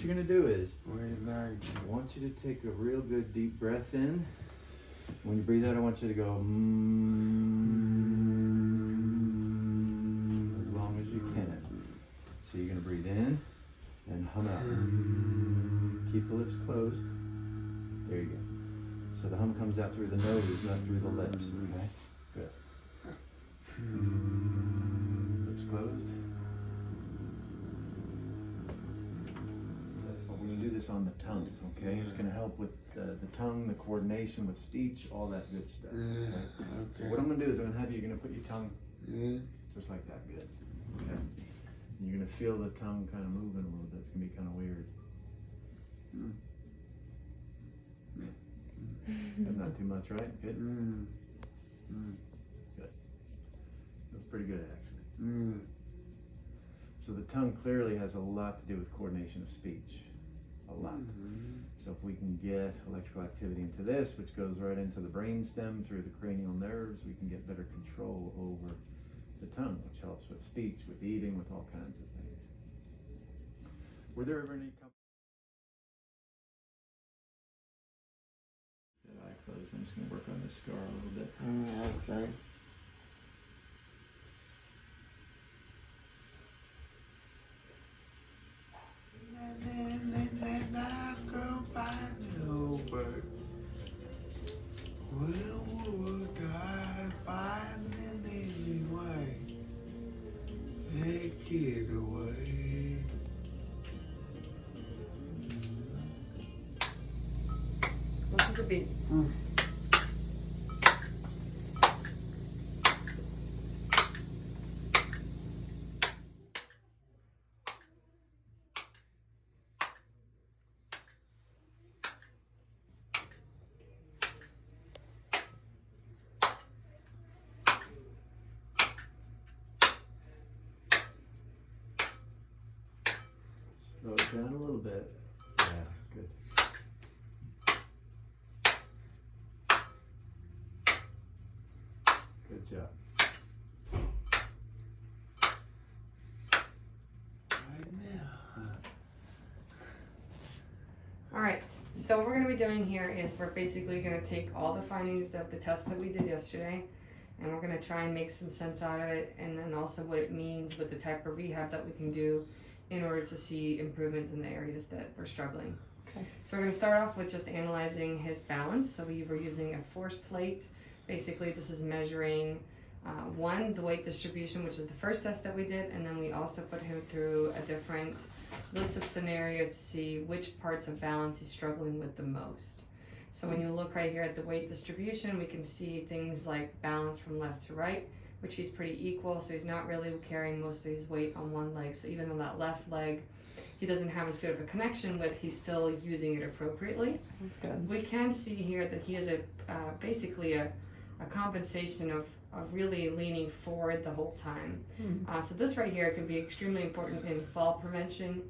you're going to do is, I want you to take a real good deep breath in. When you breathe out, I want you to go as long as you can. So you're going to breathe in and hum out. Keep the lips closed. There you go. So the hum comes out through the nose, not through the lips. Okay? Good. Lips closed. We're going to do this on the tongue, okay? It's going to help with the tongue, the coordination with speech, all that good stuff. Okay? So what I'm going to do is I'm going to have you, you're going to put your tongue just like that. Good. Okay? And you're going to feel the tongue kind of moving a little bit. It's going to be kind of weird. But not too much, right? Good. Good. That's pretty good, actually. So the tongue clearly has a lot to do with coordination of speech. A lot. So if we can get electrical activity into this, which goes right into the brainstem through the cranial nerves, we can get better control over the tongue, which helps with speech, with eating, with all kinds of things. Were there ever any eye closed? I'm just going to work on this scar a little bit. Okay. Take it away. Listen to the beat. Slow it down a little bit. Yeah, good. Good job. Right now. All right, so what we're going to be doing here is we're basically going to take all the findings of the test that we did yesterday, and we're going to try and make some sense out of it, and then also what it means with the type of rehab that we can do in order to see improvements in the areas that we're struggling. Okay. So we're going to start off with just analyzing his balance. So we were using a force plate. Basically, this is measuring the weight distribution, which is the first test that we did, and then we also put him through a different list of scenarios to see which parts of balance he's struggling with the most. So when you look right here at the weight distribution, we can see things like balance from left to right, which he's pretty equal, so he's not really carrying most of his weight on one leg. So even on that left leg, he doesn't have as good of a connection with, he's still using it appropriately. That's good. We can see here that he has basically a compensation of really leaning forward the whole time. So this right here can be extremely important in fall prevention.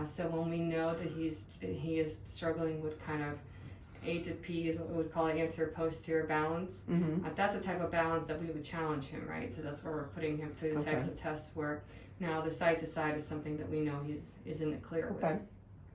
So when we know that he is struggling with kind of A to P is what we would call an anterior-posterior balance. That's the type of balance that we would challenge him, right? So that's where we're putting him through the types of tests where now the side to side is something that we know he's in the clear with. Okay.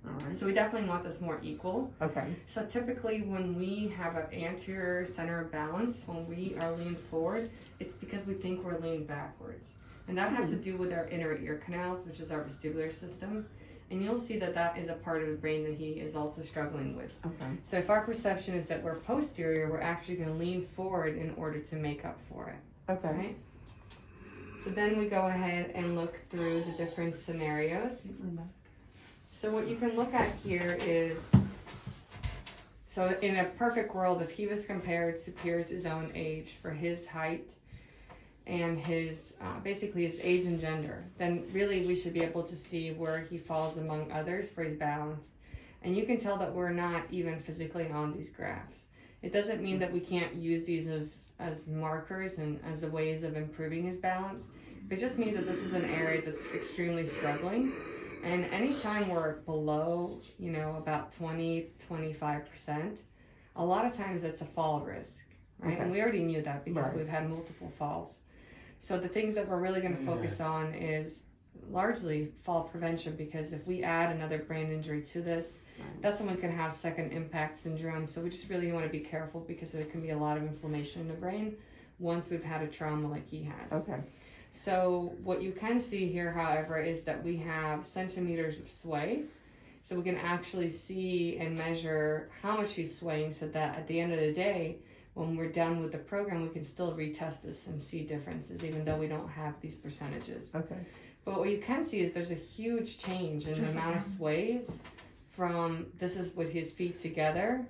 All right. So we definitely want this more equal. Okay. So typically when we have an anterior center of balance, when we are leaned forward, it's because we think we're leaning backwards. And that has to do with our inner ear canals, which is our vestibular system. And you'll see that that is a part of the brain that he is also struggling with. Okay. So if our perception is that we're posterior, we're actually going to lean forward in order to make up for it. Okay. Right? So then we go ahead and look through the different scenarios. So what you can look at here is, so in a perfect world, if he was compared to Pierce's own age for his height and his, basically his age and gender, then really we should be able to see where he falls among others for his balance. And you can tell that we're not even physically on these graphs. It doesn't mean that we can't use these as markers and as a ways of improving his balance. It just means that this is an area that's extremely struggling. And anytime we're below, about 20-25%, a lot of times it's a fall risk, right? Okay. And we already knew that because Right. we've had multiple falls. So the things that we're really going to focus on is largely fall prevention, because if we add another brain injury to this, that's when we can have second impact syndrome. So we just really want to be careful, because there can be a lot of inflammation in the brain once we've had a trauma like he has. Okay. So what you can see here, however, is that we have centimeters of sway. So we can actually see and measure how much he's swaying, so that at the end of the day, when we're done with the program, we can still retest this and see differences, even though we don't have these percentages. Okay. But what you can see is there's a huge change in the amount of sways from, this is with his feet together,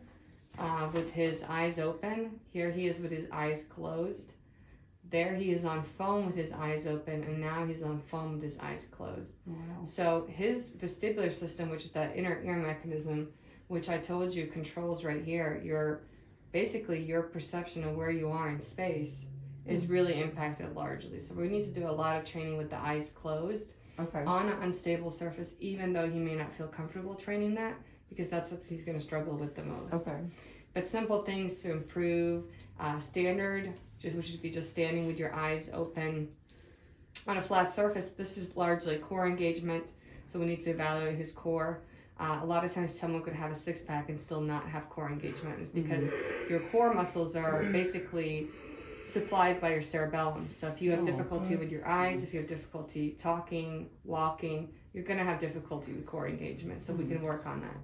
with his eyes open. Here he is with his eyes closed. There he is on foam with his eyes open, and now he's on foam with his eyes closed. Wow. So his vestibular system, which is that inner ear mechanism, which I told you controls right here, basically your perception of where you are in space, is really impacted largely. So we need to do a lot of training with the eyes closed on an unstable surface, even though he may not feel comfortable training that, because that's what he's going to struggle with the most. Okay. But simple things to improve, standard, which would be just standing with your eyes open on a flat surface. This is largely core engagement, so we need to evaluate his core. A lot of times someone could have a six-pack and still not have core engagement. It's because your core muscles are basically supplied by your cerebellum. So if you have difficulty with your eyes, if you have difficulty talking, walking, you're going to have difficulty with core engagement. So we can work on that.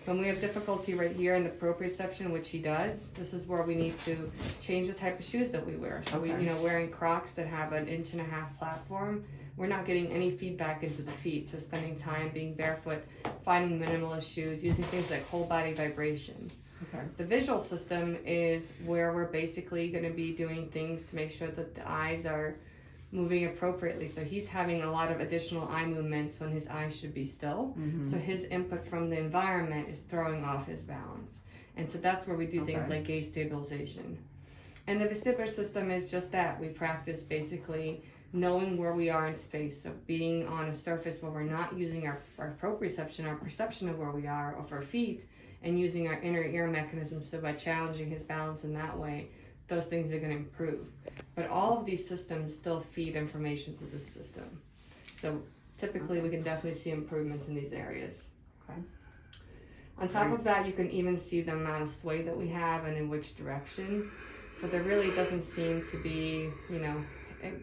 When we have difficulty right here in the proprioception, which he does, this is where we need to change the type of shoes that we wear. So we, wearing Crocs that have an 1.5 inch platform, we're not getting any feedback into the feet. So spending time being barefoot, finding minimalist shoes, using things like whole body vibration. Okay. The visual system is where we're basically going to be doing things to make sure that the eyes are moving appropriately. So he's having a lot of additional eye movements when his eyes should be still. So his input from the environment is throwing off his balance. And so that's where we do things like gaze stabilization. And the vestibular system is just that. We practice basically knowing where we are in space. So being on a surface where we're not using our proprioception, our perception of where we are of our feet, and using our inner ear mechanism. So by challenging his balance in that way, those things are going to improve. But all of these systems still feed information to the system. So typically we can definitely see improvements in these areas. Okay. On top of that, you can even see the amount of sway that we have and in which direction. So there really doesn't seem to be,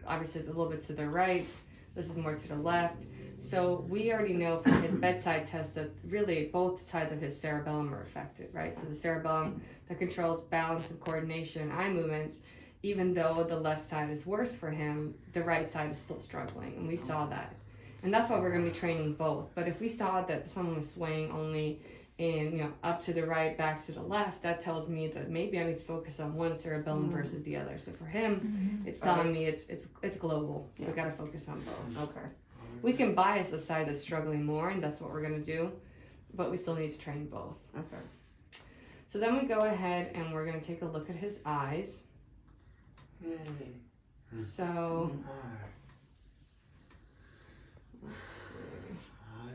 obviously a little bit to the right. This is more to the left. So we already know from his bedside test that really both sides of his cerebellum are affected, right? So the cerebellum that controls balance and coordination and eye movements, even though the left side is worse for him, the right side is still struggling, and we saw that. And that's why we're going to be training both. But if we saw that someone was swaying only in, up to the right, back to the left, that tells me that maybe I need to focus on one cerebellum versus the other. So for him, it's telling me it's global. So we got to focus on both. Okay. We can bias the side that's struggling more, and that's what we're going to do, but we still need to train both. Okay. So then we go ahead and we're going to take a look at his eyes. So, let's see. I'm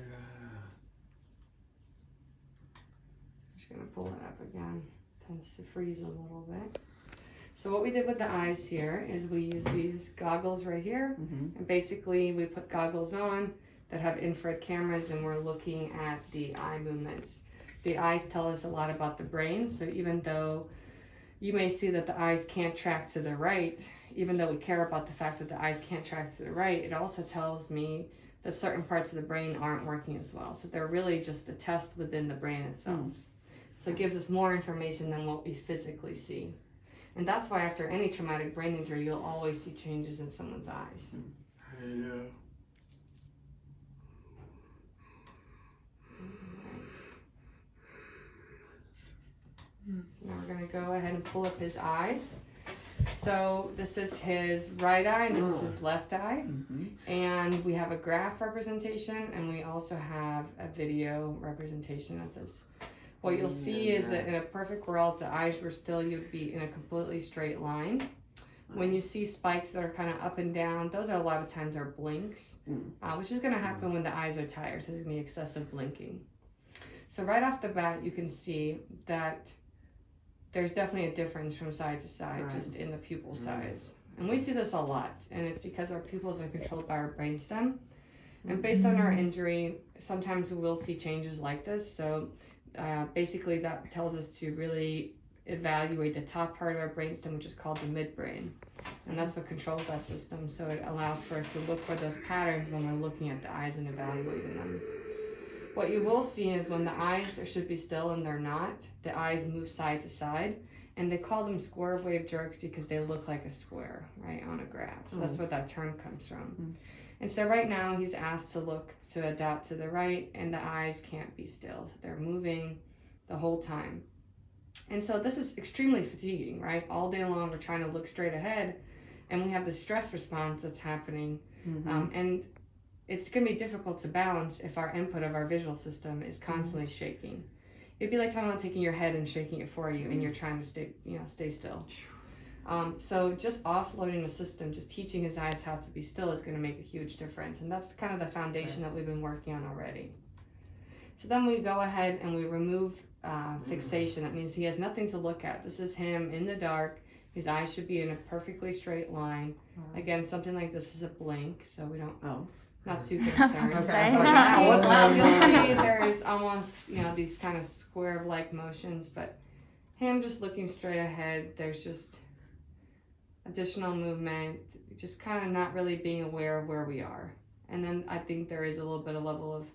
just going to pull it up again. Tends to freeze a little bit. So what we did with the eyes here is we use these goggles right here, and basically we put goggles on that have infrared cameras, and we're looking at the eye movements. The eyes tell us a lot about the brain, so even though you may see that the eyes can't track to the right, even though we care about the fact that the eyes can't track to the right, it also tells me that certain parts of the brain aren't working as well. So they're really just a test within the brain itself. So it gives us more information than what we physically see. And that's why after any traumatic brain injury, you'll always see changes in someone's eyes. Now we're going to go ahead and pull up his eyes. So this is his right eye and this is his left eye. And we have a graph representation, and we also have a video representation of this. What you'll see is that in a perfect world, if the eyes were still, you'd be in a completely straight line. When you see spikes that are kind of up and down, those are a lot of times are blinks, which is going to happen when the eyes are tired. So there's going to be excessive blinking. So right off the bat, you can see that there's definitely a difference from side to side, just in the pupil size. And we see this a lot, and it's because our pupils are controlled by our brainstem. And based on our injury, sometimes we will see changes like this. So basically that tells us to really evaluate the top part of our brainstem, which is called the midbrain. And that's what controls that system. So it allows for us to look for those patterns when we're looking at the eyes and evaluating them. What you will see is when the eyes should be still and they're not, the eyes move side to side. And they call them square wave jerks because they look like a square, right, on a graph. So that's where that term comes from. And so right now he's asked to adapt to the right, and the eyes can't be still. So they're moving the whole time. And so this is extremely fatiguing, right? All day long we're trying to look straight ahead, and we have the stress response that's happening. And it's going to be difficult to balance if our input of our visual system is constantly shaking. It'd be like talking about taking your head and shaking it for you, and you're trying to stay still. So just offloading the system, just teaching his eyes how to be still is going to make a huge difference. And that's kind of the foundation that we've been working on already. So then we go ahead and we remove fixation. That means he has nothing to look at. This is him in the dark. His eyes should be in a perfectly straight line. Again, something like this is a blink, so we don't, not too concerned. Okay. You'll see there's almost, these kind of square-like motions, but him just looking straight ahead, there's just additional movement, just kind of not really being aware of where we are. And then I think there is a little bit of level of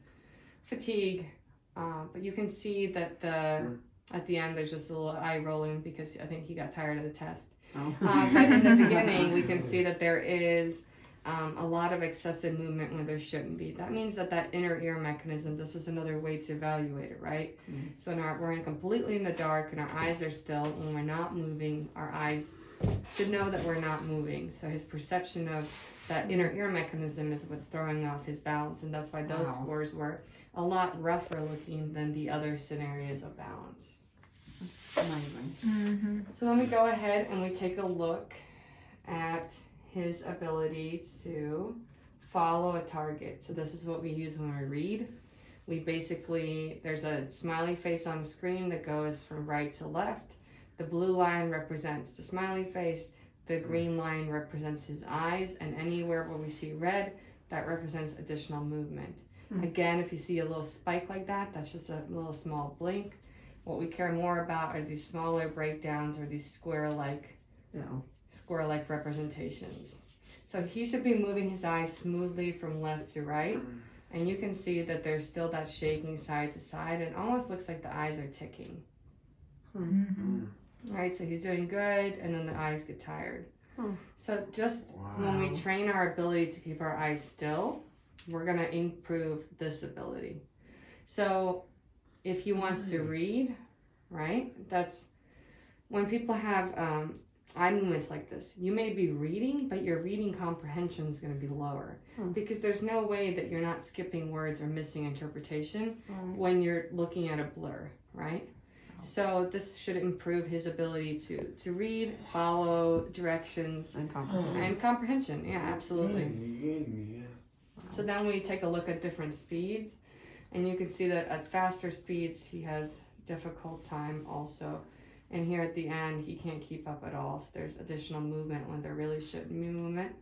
fatigue, but you can see that at the end there's just a little eye rolling because I think he got tired of the test. But in the beginning we can see that there is a lot of excessive movement when there shouldn't be. That means that inner ear mechanism, this is another way to evaluate it, right? So we're completely in the dark and our eyes are still. When we're not moving, our eyes should know that we're not moving. So his perception of that inner ear mechanism is what's throwing off his balance, and that's why those scores were a lot rougher looking than the other scenarios of balance. Amazing. So then we go ahead and we take a look at his ability to follow a target. So this is what we use when we read. There's a smiley face on the screen that goes from right to left. The blue line represents the smiley face, the green line represents his eyes, and anywhere where we see red, that represents additional movement. Again, if you see a little spike like that, that's just a little small blink. What we care more about are these smaller breakdowns or these square-like representations. So he should be moving his eyes smoothly from left to right, and you can see that there's still that shaking side to side. It almost looks like the eyes are ticking. Right, so he's doing good, and then the eyes get tired. So just when we train our ability to keep our eyes still, we're going to improve this ability. So if he wants to read, right, that's when people have eye movements like this. You may be reading, but your reading comprehension is going to be lower because there's no way that you're not skipping words or missing interpretation when you're looking at a blur, right? So this should improve his ability to read, follow directions, and comprehension. Yeah, absolutely. So then we take a look at different speeds, and you can see that at faster speeds he has difficult time also. And here at the end he can't keep up at all. So there's additional movement when there really shouldn't be movement.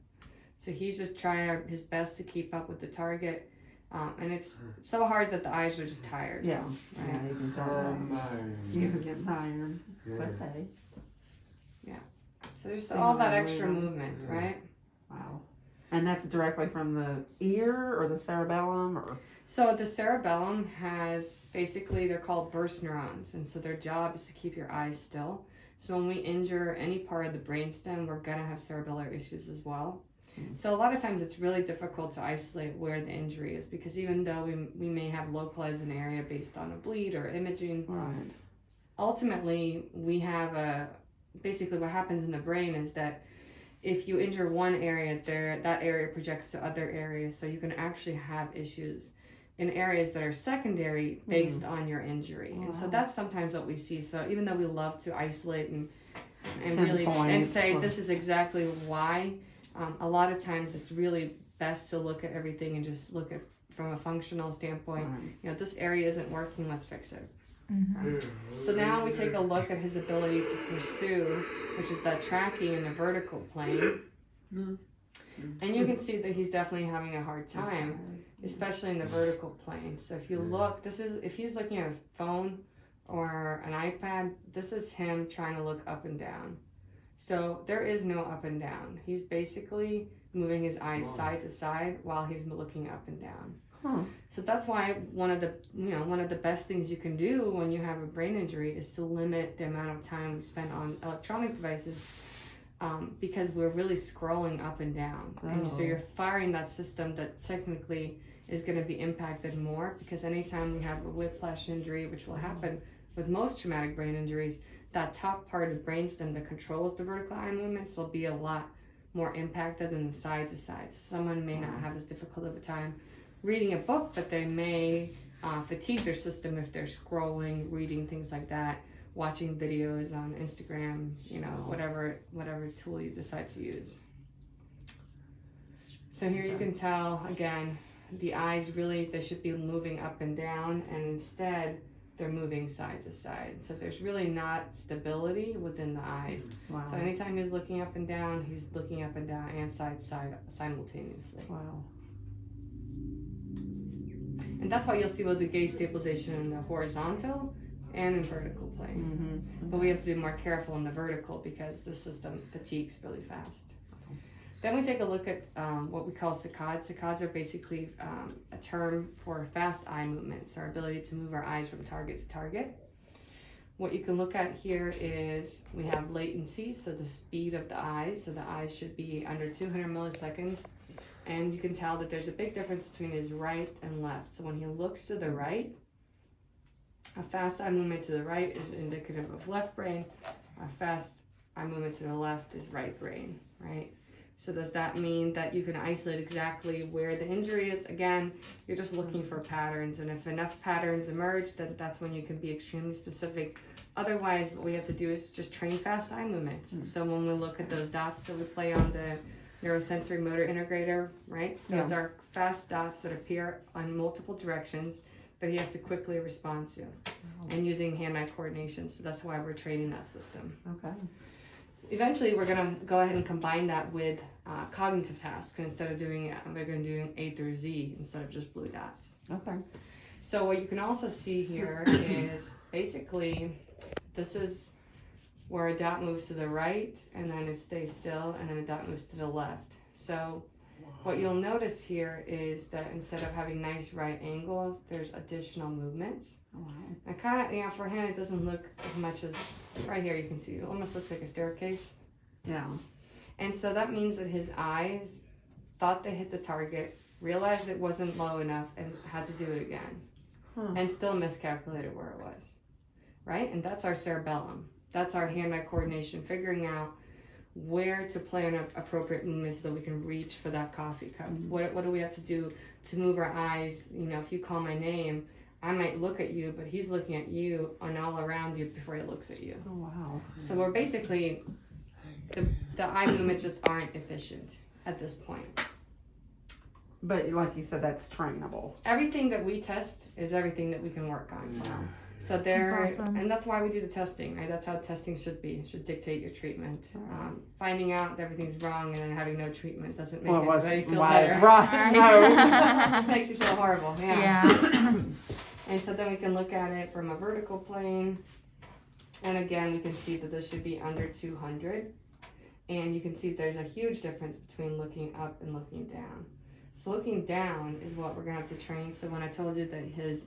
So he's just trying his best to keep up with the target. And it's so hard that the eyes are just tired. Yeah. Right? Yeah, you can tell. You can get tired. It's okay. Yeah. So there's all that extra movement, right? Wow. And that's directly from the ear or the cerebellum or? So the cerebellum has, basically they're called burst neurons. And so their job is to keep your eyes still. So when we injure any part of the brainstem, we're going to have cerebellar issues as well. So a lot of times it's really difficult to isolate where the injury is because even though we may have localized an area based on a bleed or imaging, ultimately we have basically what happens in the brain is that if you injure one area there, that area projects to other areas. So you can actually have issues in areas that are secondary based on your injury. And so that's sometimes what we see. So even though we love to isolate and really and say this is exactly why, a lot of times it's really best to look at everything and just look at from a functional standpoint. This area isn't working, let's fix it. So now we take a look at his ability to pursue, which is that tracking in the vertical plane. And you can see that he's definitely having a hard time, especially in the vertical plane. So if you look, if he's looking at his phone or an iPad, this is him trying to look up and down. So there is no up and down. He's basically moving his eyes side to side while he's looking up and down. Huh. So that's why one of the best things you can do when you have a brain injury is to limit the amount of time we spend on electronic devices, because we're really scrolling up and down. And so you're firing that system that technically is going to be impacted more, because anytime we have a whiplash injury, which will happen with most traumatic brain injuries, that top part of the brainstem that controls the vertical eye movements will be a lot more impacted than the side to side. So someone may not have as difficult of a time reading a book, but they may fatigue their system if they're scrolling, reading, things like that, watching videos on Instagram, whatever tool you decide to use. So here you can tell, again, the eyes really, they should be moving up and down, and instead they're moving side to side. So there's really not stability within the eyes. Wow. So anytime he's looking up and down, he's looking up and down and side to side simultaneously. Wow. And that's why you'll see we'll do gaze stabilization in the horizontal and in vertical plane. But we have to be more careful in the vertical because the system fatigues really fast. Then we take a look at what we call saccades. Saccades are basically a term for fast eye movements, our ability to move our eyes from target to target. What you can look at here is we have latency, so the speed of the eyes. So the eyes should be under 200 milliseconds. And you can tell that there's a big difference between his right and left. So when he looks to the right, a fast eye movement to the right is indicative of left brain. A fast eye movement to the left is right brain, right? So does that mean that you can isolate exactly where the injury is? Again, you're just looking for patterns, and if enough patterns emerge, then that's when you can be extremely specific. Otherwise, what we have to do is just train fast eye movements. So when we look at those dots that we play on the neurosensory motor integrator, right? Those are fast dots that appear on multiple directions that he has to quickly respond to, and using hand-eye coordination. So that's why we're training that system. Okay. Eventually, we're going to go ahead and combine that with cognitive tasks. And instead of doing it, we're going to do A through Z instead of just blue dots. Okay. So what you can also see here is basically this is where a dot moves to the right and then it stays still, and then a dot moves to the left. So what you'll notice here is that instead of having nice right angles, there's additional movements. Wow. And kind of, for him, it doesn't look as much as, right here you can see, it almost looks like a staircase. Yeah. And so that means that his eyes thought they hit the target, realized it wasn't low enough, and had to do it again. And still miscalculated where it was, right? And that's our cerebellum. That's our hand-eye coordination, figuring out where to plan an appropriate movement so that we can reach for that coffee cup. What do we have to do to move our eyes? If you call my name, I might look at you, but he's looking at you and all around you before he looks at you. Oh, wow. So we're basically, the eye movements just aren't efficient at this point. But like you said, that's trainable. Everything that we test is everything that we can work on. Yeah. So That's awesome. and that's why we do the testing, right? That's how testing should be. It should dictate your treatment. Finding out that everything's wrong and then having no treatment doesn't make anybody feel better. Right. No. It just makes you feel horrible. Yeah. And so then we can look at it from a vertical plane. And again, we can see that this should be under 200. And you can see there's a huge difference between looking up and looking down. So looking down is what we're going to have to train. So when I told you that his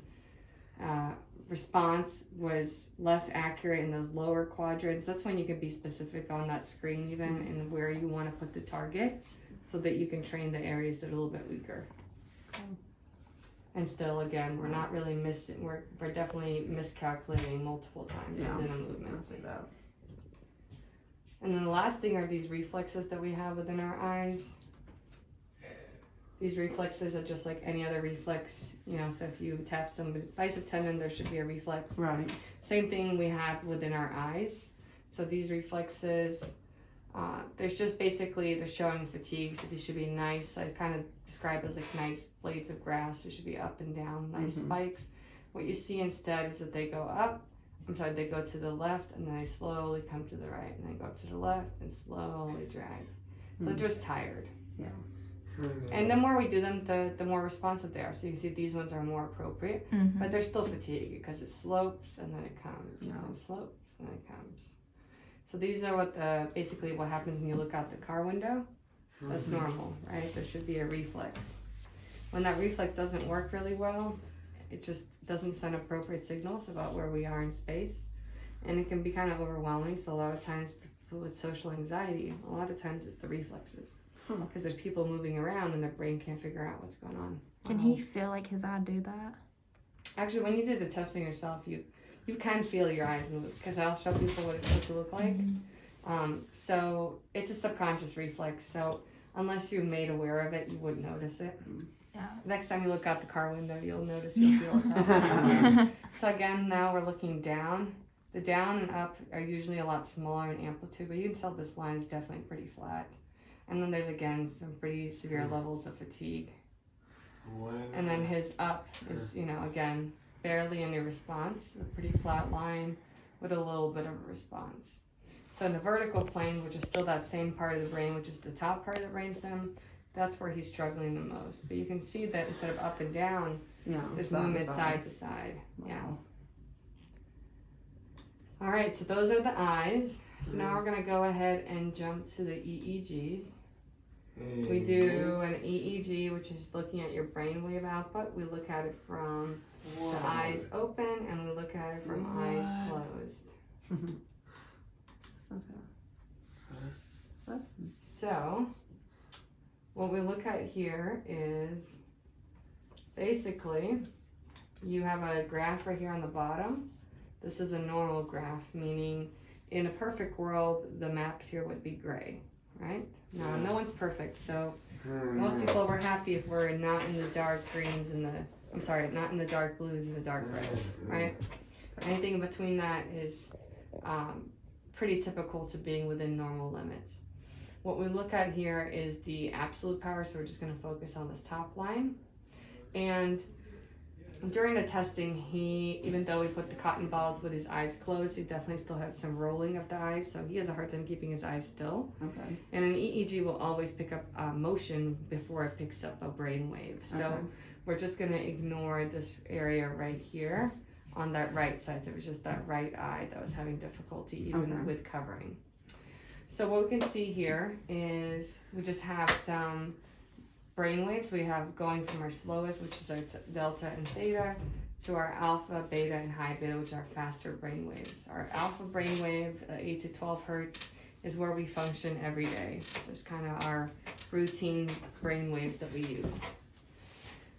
response was less accurate in those lower quadrants, that's when you can be specific on that screen even and where you want to put the target so that you can train the areas that are a little bit weaker. And still, again, we're not really missing, we're definitely miscalculating multiple times within a movement. I'll say that. And then the last thing are these reflexes that we have within our eyes. These reflexes are just like any other reflex, so if you tap somebody's bicep tendon, there should be a reflex. Right. Same thing we have within our eyes. So these reflexes, there's just basically, they're showing fatigue, so these should be nice. I kind of describe as like nice blades of grass. They should be up and down, nice spikes. What you see instead is that they go up, they go to the left, and then they slowly come to the right, and then go up to the left and slowly drag. So they're just tired. And the more we do them, the more responsive they are. So you can see these ones are more appropriate, but they're still fatigued because it slopes and then it comes, and slopes and then it comes. So these are what basically what happens when you look out the car window. That's normal, right? There should be a reflex. When that reflex doesn't work really well, it just doesn't send appropriate signals about where we are in space, and it can be kind of overwhelming. So a lot of times with social anxiety, a lot of times it's the reflexes. Because there's people moving around and their brain can't figure out what's going on. Can he feel like his eye do that? Actually, when you do the testing yourself, you can feel your eyes move, because I'll show people what it's supposed to look like. So it's a subconscious reflex. So unless you're made aware of it, you wouldn't notice it. Yeah. Next time you look out the car window, you'll notice, you'll feel it. So again, now we're looking down. The down and up are usually a lot smaller in amplitude, but you can tell this line is definitely pretty flat. And then there's again some pretty severe levels of fatigue. And then his up is, again, barely any response, a pretty flat line with a little bit of a response. So in the vertical plane, which is still that same part of the brain, which is the top part of the brainstem, that's where he's struggling the most. But you can see that instead of up and down, there's movement side to side. Yeah. All right, so those are the eyes. So now we're going to go ahead and jump to the EEGs. We do an EEG, which is looking at your brainwave output. We look at it from the eyes open, and we look at it from eyes closed. So, what we look at here is basically you have a graph right here on the bottom. This is a normal graph, meaning in a perfect world, the maps here would be gray, right? Now, no one's perfect, so most people were happy if we're not in the dark greens and not in the dark blues and the dark reds, right? Anything in between that is pretty typical to being within normal limits. What we look at here is the absolute power, so we're just going to focus on this top line. And during the testing, even though we put the cotton balls with his eyes closed, he definitely still had some rolling of the eyes, so he has a hard time keeping his eyes still. Okay. And an EEG will always pick up motion before it picks up a brain wave. So we're just going to ignore this area right here on that right side. So it was just that right eye that was having difficulty even with covering. So what we can see here is we just have some brain waves. We have going from our slowest, which is our delta and theta, to our alpha, beta, and high beta, which are faster brain waves. Our alpha brain wave, 8 to 12 hertz, is where we function every day. It's kind of our routine brain waves that we use.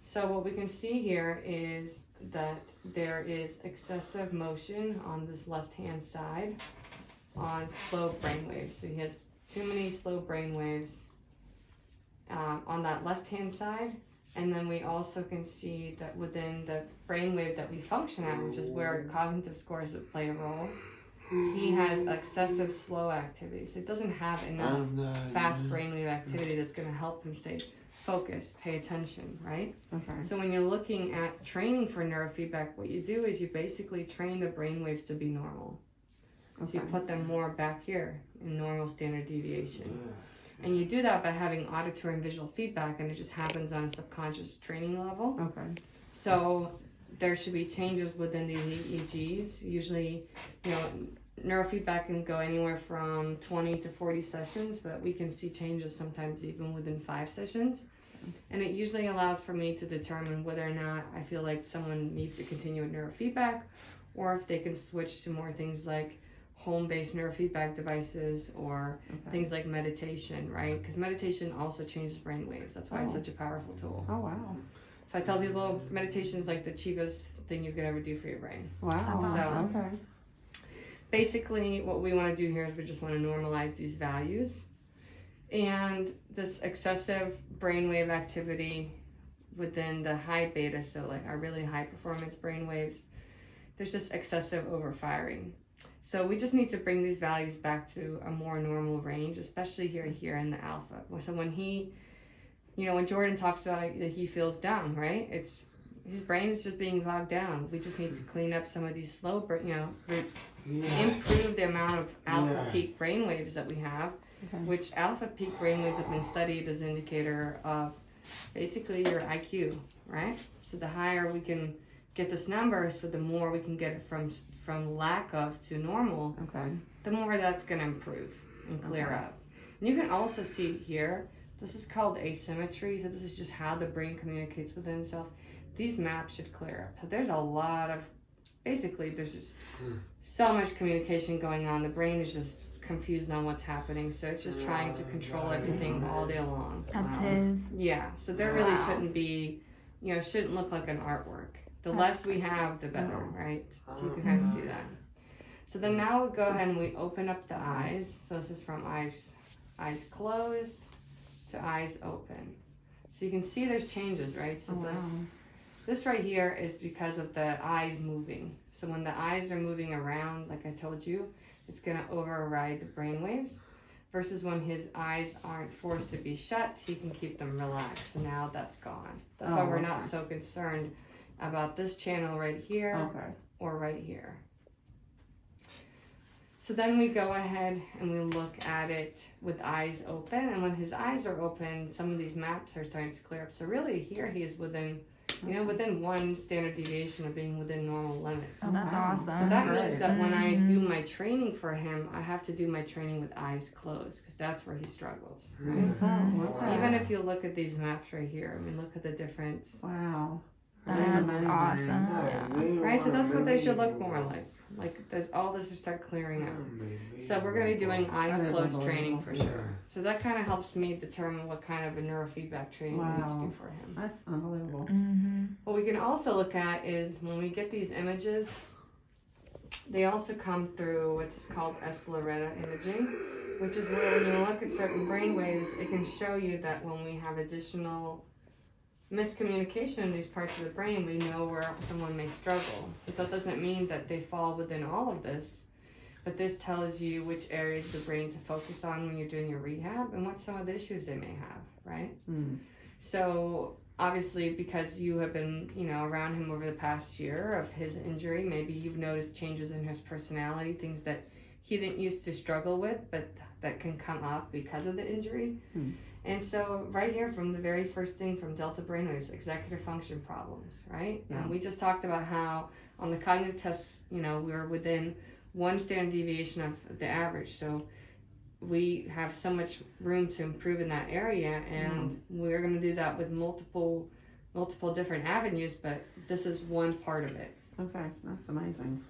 So what we can see here is that there is excessive motion on this left-hand side on slow brain waves. So he has too many slow brain waves on that left-hand side, and then we also can see that within the brainwave that we function at, which is where cognitive scores that play a role, he has excessive slow activity. So it doesn't have enough fast brainwave activity that's going to help him stay focused, pay attention, right? Okay. So when you're looking at training for neurofeedback, what you do is you basically train the brainwaves to be normal. So you put them more back here in normal standard deviation. And you do that by having auditory and visual feedback, and it just happens on a subconscious training level. Okay. So there should be changes within the EEGs. Usually, neurofeedback can go anywhere from 20 to 40 sessions, but we can see changes sometimes even within 5 sessions. And it usually allows for me to determine whether or not I feel like someone needs to continue with neurofeedback, or if they can switch to more things like home-based neurofeedback devices or things like meditation, right? Because meditation also changes brain waves. That's why it's such a powerful tool. Oh, wow. So I tell people meditation is like the cheapest thing you could ever do for your brain. Wow. So, okay. Basically, what we want to do here is we just want to normalize these values. And this excessive brainwave activity within the high beta, so like our really high performance brain waves, there's just excessive overfiring. So we just need to bring these values back to a more normal range, especially here in the alpha. So when when Jordan talks about it, that he feels down, right? His brain is just being bogged down. We just need to clean up some of these slow, Yeah. improve the amount of alpha Yeah. peak brainwaves that we have, Okay. which alpha peak brainwaves have been studied as an indicator of basically your IQ, right? So the higher we can get this number, so the more we can get it from lack of to normal, Okay. the more that's going to improve and clear up. And you can also see here, this is called asymmetry. So this is just how the brain communicates within itself. These maps should clear up. So there's a lot of, basically there's just so much communication going on. The brain is just confused on what's happening. So it's just trying to control everything all day long. That's Wow. his. Yeah, so there really Wow. shouldn't be, shouldn't look like an artwork. The That's less we have, the better, No. right? So you can kind of see that. So then now we go ahead and we open up the eyes. So this is from eyes closed to eyes open. So you can see there's changes, right? So Oh, wow. this right here is because of the eyes moving. So when the eyes are moving around, like I told you, it's going to override the brain waves. Versus when his eyes aren't forced to be shut, he can keep them relaxed. And now that's gone. That's why Oh, we're not okay. so concerned about this channel right here Okay. or right here. So then we go ahead and we look at it with eyes open. And when his eyes are open, some of these maps are starting to clear up. So really here he is within, within one standard deviation of being within normal limits. Oh, that's Wow. awesome. So that Great. means that when I Mhm. do my training for him, I have to do my training with eyes closed because that's where he struggles. Right? Oh, okay. Even if you look at these maps right here, I mean, look at the difference. Wow. That's amazing. awesome. Yeah. Right, so that's what they should look more like. Like there's all this to start clearing up. So we're going to be doing eyes That is closed training for unbelievable. sure. So that kind of helps me determine what kind of a neurofeedback training we need to Wow. do for him. That's unbelievable. Mm-hmm. What we can also look at is when we get these images, they also come through what's called S. Loretta imaging, which is where when you look at certain brain waves, it can show you that when we have additional miscommunication in these parts of the brain, we know where someone may struggle. So that doesn't mean that they fall within all of this, but this tells you which areas of the brain to focus on when you're doing your rehab and what some of the issues they may have, right? Mm. So obviously because you have been, around him over the past year of his injury, maybe you've noticed changes in his personality, things that he didn't used to struggle with, but that can come up because of the injury. Hmm. And so right here from the very first thing from delta brainwaves, executive function problems, right? Yeah. And we just talked about how on the cognitive tests, we were within one standard deviation of the average. So we have so much room to improve in that area, and we're going to do that with multiple different avenues, but this is one part of it. Okay, that's amazing.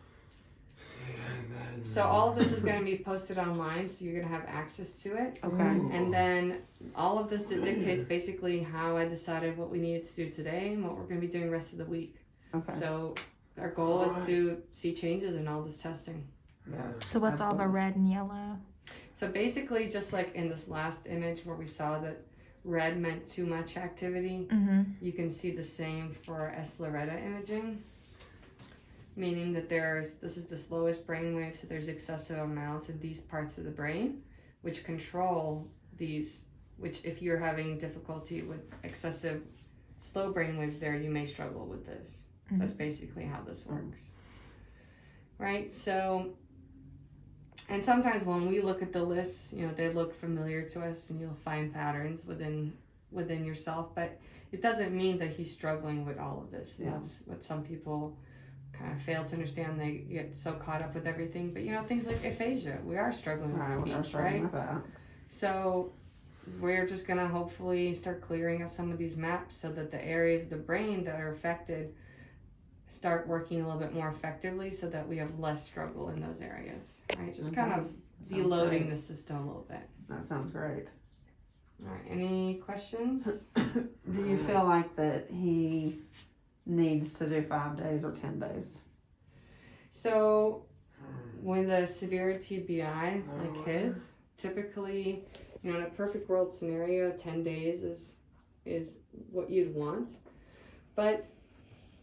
So all of this is going to be posted online, so you're going to have access to it. Okay. And then all of this dictates basically how I decided what we needed to do today and what we're going to be doing the rest of the week. Okay. So our goal is to see changes in all this testing. Yes. So what's all the absolutely. red and yellow? So basically, just like in this last image where we saw that red meant too much activity, Mm-hmm. you can see the same for S. Loretta imaging, meaning that this is the slowest brainwave, so there's excessive amounts in these parts of the brain, which control these, which if you're having difficulty with excessive slow brainwaves there, you may struggle with this. Mhm. That's basically how this works. Right, so, and sometimes when we look at the lists, they look familiar to us and you'll find patterns within yourself, but it doesn't mean that he's struggling with all of this. Yeah. That's what some people kind of fail to understand. They get so caught up with everything, but things like aphasia, we are struggling Right, with we are speech, struggling right? with that. So we're just gonna hopefully start clearing out some of these maps so that the areas of the brain that are affected start working a little bit more effectively so that we have less struggle in those areas, right? Just kind of Sounds deloading great. the system a little bit. That sounds great. All right, any questions? Do you feel like that he needs to do 5 days or 10 days? So with a severe TBI like his, typically, in a perfect world scenario, 10 days is what you'd want. But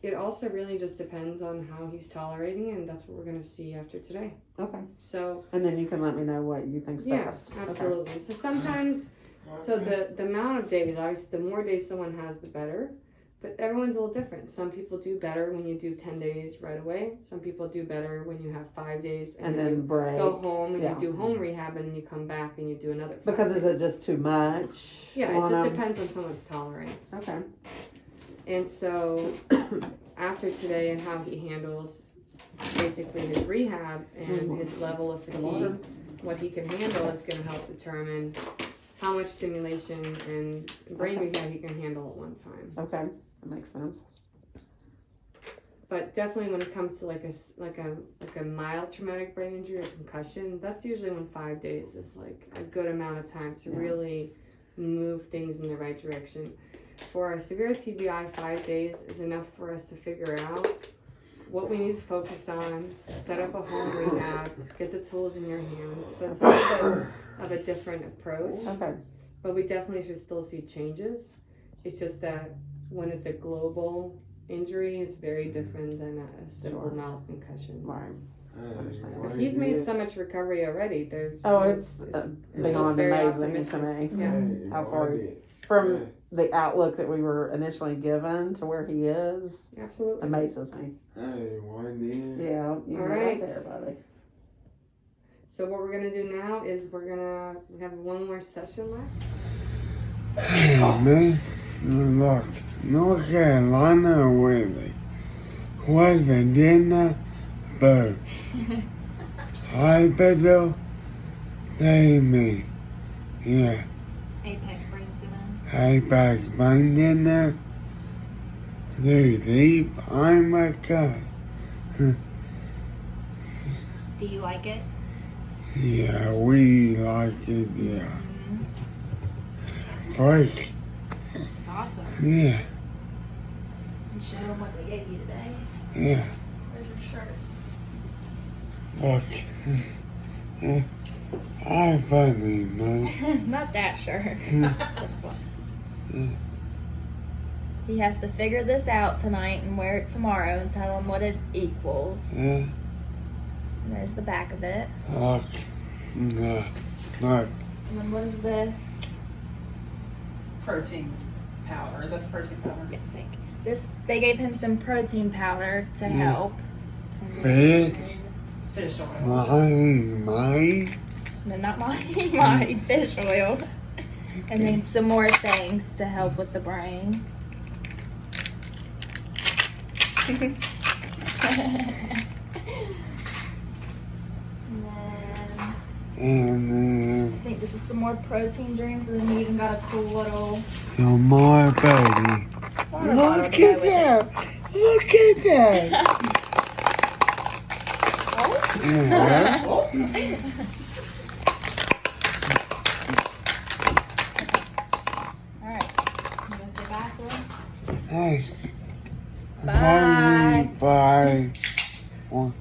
it also really just depends on how he's tolerating it, and that's what we're going to see after today. Okay. So, And then you can let me know what you think's yeah, best. Okay. absolutely. So sometimes, so the amount of days, obviously, the more days someone has, the better. But everyone's a little different. Some people do better when you do 10 days right away. Some people do better when you have 5 days And then then you break. go home and Yeah. you do home rehab and then you come back and you do another 5 Because is days. it just too much? Yeah, it on just 'em? depends on someone's tolerance. Okay. And so after today and how he handles basically his rehab and his level of fatigue, what he can handle is going to help determine how much stimulation and brain rehab he can handle at one time. Okay. That makes sense. But definitely when it comes to like a mild traumatic brain injury or concussion, that's usually when 5 days is like a good amount of time to really move things in the right direction. For a severe TBI, 5 days is enough for us to figure out what we need to focus on, set up a home rehab, get the tools in your hands. So it's a little bit of a different approach, Okay. but we definitely should still see changes. It's just that when it's a global injury, it's very different than a simple mild concussion. Right. But he's made so much recovery already. There's It's looks beyond very amazing to optimistic. me. Yeah. How far from the outlook that we were initially given to where he is Absolutely. amazes me. Hey, one in. Yeah, you're All right right. there, buddy. So what we're gonna do now is we have one more session left. Hey, man. Look, North Carolina really. West Virginia, Birch. Hospital, save me. Yeah. Apex Brain Center. Apex Brain Center. Deep, I'm a god. Do you like it? Yeah, we like it, yeah. Freak. It's awesome. Yeah, And show them what they gave you today. yeah. Where's your Look. I'm funny, man. shirt? Not that shirt. This one. He has to figure this out tonight and wear it tomorrow and tell him what it equals. Yeah. And there's the back of it. Look. Yeah. Look. And then what is this? Protein powder. Is that the protein powder? Yeah, I think. This, they gave him some protein powder to help. Bitch. Fish oil. My. No, not my fish oil. And then some more things to help with the brain. And then, I think this is some more protein drinks, and then he even got a cool little your more baby. water bottle Look to go at with it. that. Look at that. Yeah. Alright. You gonna say bye to him? Hey. Bye. Bye. Bye.